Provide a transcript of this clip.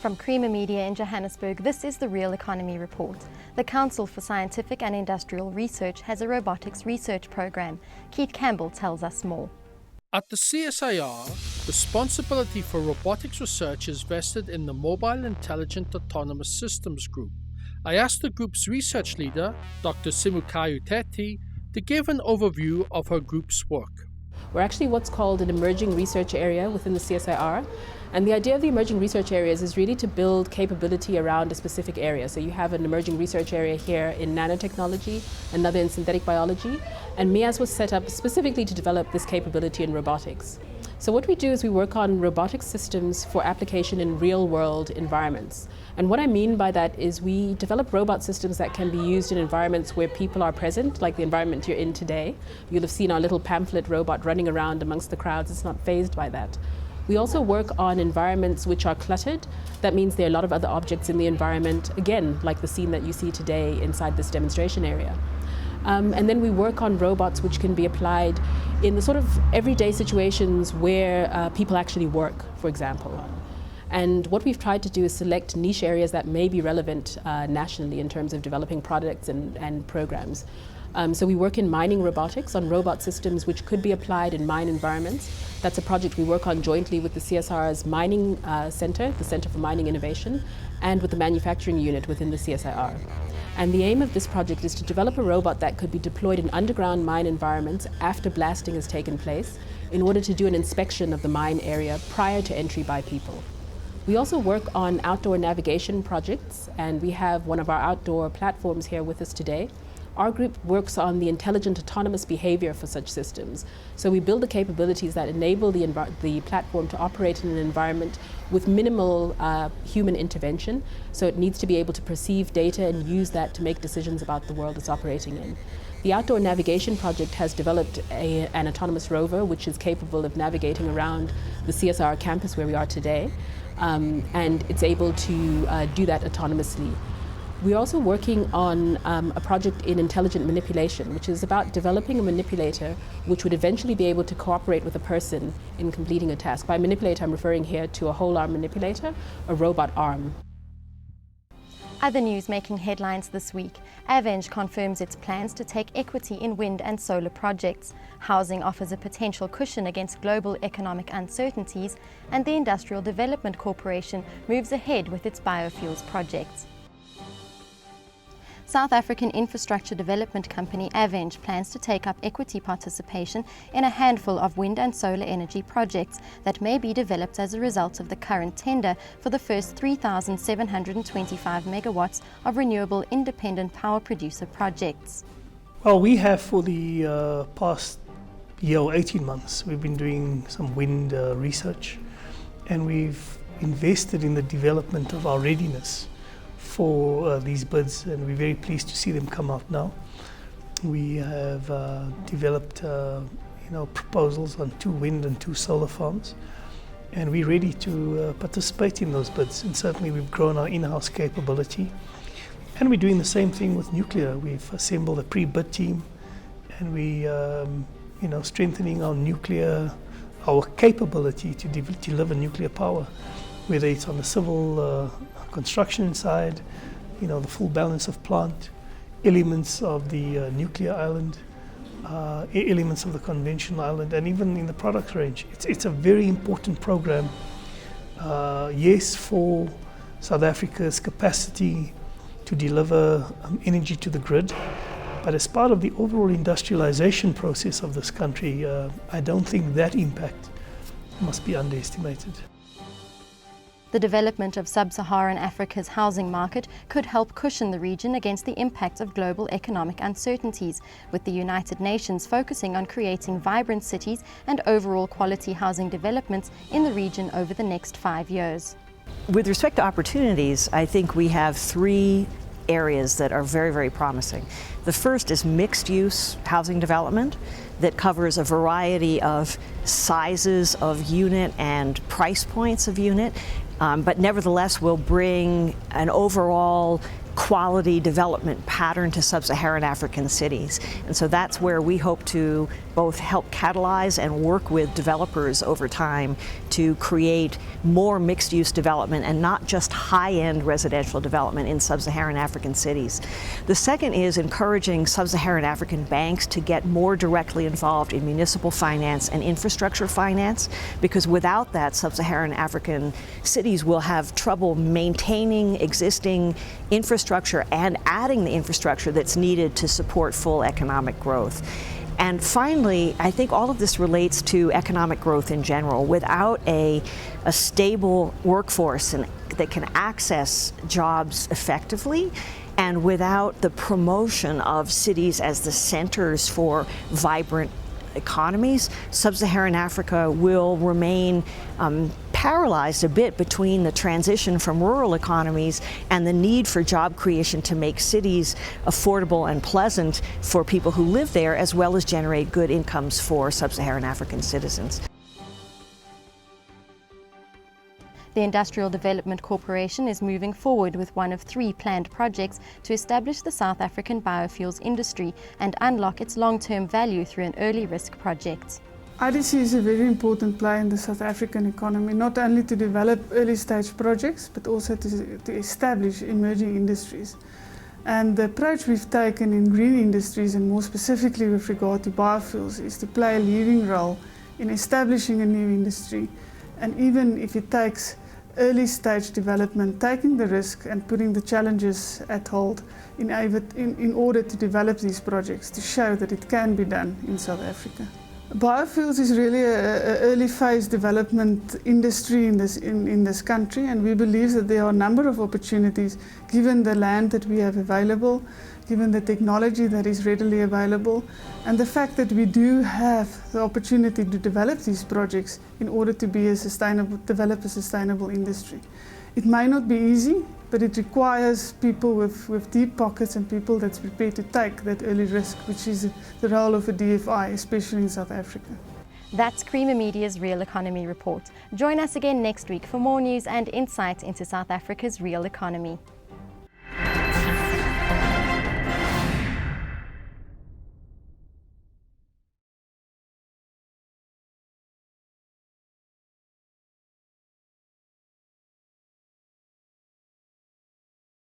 From Creamer Media in Johannesburg, this is the Real Economy Report. The Council for Scientific and Industrial Research has a robotics research program. Keith Campbell tells us more. At the CSIR, responsibility for robotics research is vested in the Mobile Intelligent Autonomous Systems Group. I asked the group's research leader, Dr. Simukayo Teti, to give an overview of her group's work. We're actually what's called an emerging research area within the CSIR. And the idea of the emerging research areas is really to build capability around a specific area. So you have an emerging research area here in nanotechnology, another in synthetic biology, and MIAS was set up specifically to develop this capability in robotics. So what we do is we work on robotic systems for application in real-world environments. And what I mean by that is we develop robot systems that can be used in environments where people are present, like the environment you're in today. You'll have seen our little pamphlet robot running around amongst the crowds. It's not fazed by that. We also work on environments which are cluttered. That means there are a lot of other objects in the environment, again, like the scene that you see today inside this demonstration area. And then we work on robots which can be applied in the sort of everyday situations where people actually work, for example. And what we've tried to do is select niche areas that may be relevant nationally in terms of developing products and programs. So we work in mining robotics on robot systems which could be applied in mine environments. That's a project we work on jointly with the CSIR's mining center, the Center for Mining Innovation, and with the manufacturing unit within the CSIR. And the aim of this project is to develop a robot that could be deployed in underground mine environments after blasting has taken place in order to do an inspection of the mine area prior to entry by people. We also work on outdoor navigation projects, and we have one of our outdoor platforms here with us today. Our group works on the intelligent autonomous behavior for such systems. So we build the capabilities that enable the platform to operate in an environment with minimal human intervention. So it needs to be able to perceive data and use that to make decisions about the world it's operating in. The outdoor navigation project has developed an autonomous rover which is capable of navigating around the CSIR campus where we are today. And it's able to do that autonomously. We're also working on a project in intelligent manipulation, which is about developing a manipulator which would eventually be able to cooperate with a person in completing a task. By manipulator, I'm referring here to a whole arm manipulator, a robot arm. Other news making headlines this week. Aveng confirms its plans to take equity in wind and solar projects. Housing offers a potential cushion against global economic uncertainties, and the Industrial Development Corporation moves ahead with its biofuels projects. South African infrastructure development company Aveng plans to take up equity participation in a handful of wind and solar energy projects that may be developed as a result of the current tender for the first 3,725 megawatts of renewable independent power producer projects. Well, we have for the past year or 18 months, we've been doing some wind research, and we've invested in the development of our readiness for these bids, and we're very pleased to see them come out now. We have developed proposals on 2 wind and 2 solar farms, and we're ready to participate in those bids. And certainly we've grown our in-house capability, and we're doing the same thing with nuclear. We've assembled a pre-bid team, and we strengthening our capability to deliver nuclear power, whether it's on the civil construction side, the full balance of plant, elements of the nuclear island, elements of the conventional island, and even in the product range. It's a very important program, yes, for South Africa's capacity to deliver energy to the grid, but as part of the overall industrialization process of this country, I don't think that impact must be underestimated. The development of sub-Saharan Africa's housing market could help cushion the region against the impact of global economic uncertainties, with the United Nations focusing on creating vibrant cities and overall quality housing developments in the region over the next 5 years. With respect to opportunities, I think we have 3 areas that are very, very promising. The first is mixed-use housing development that covers a variety of sizes of unit and price points of unit, but nevertheless will bring an overall quality development pattern to sub-Saharan African cities. And so that's where we hope to both help catalyze and work with developers over time to create more mixed-use development and not just high-end residential development in sub-Saharan African cities. The second is encouraging sub-Saharan African banks to get more directly involved in municipal finance and infrastructure finance, because without that, sub-Saharan African cities will have trouble maintaining existing infrastructure and adding the infrastructure that's needed to support full economic growth. And finally, I think all of this relates to economic growth in general. Without a stable workforce that can access jobs effectively, and without the promotion of cities as the centers for vibrant economies, sub-Saharan Africa will remain paralyzed a bit between the transition from rural economies and the need for job creation to make cities affordable and pleasant for people who live there, as well as generate good incomes for sub-Saharan African citizens. The Industrial Development Corporation is moving forward with one of 3 planned projects to establish the South African biofuels industry and unlock its long-term value through an early risk project. IDC is a very important player in the South African economy, not only to develop early stage projects, but also to establish emerging industries. And the approach we've taken in green industries, and more specifically with regard to biofuels, is to play a leading role in establishing a new industry. And even if it takes early stage development, taking the risk and putting the challenges at hold in order to develop these projects, to show that it can be done in South Africa. Biofuels is really an early phase development industry in this country, and we believe that there are a number of opportunities given the land that we have available, given the technology that is readily available, and the fact that we do have the opportunity to develop these projects in order to be develop a sustainable industry. It may not be easy, but it requires people with deep pockets and people that's prepared to take that early risk, which is the role of a DFI, especially in South Africa. That's Creamer Media's Real Economy Report. Join us again next week for more news and insight into South Africa's real economy.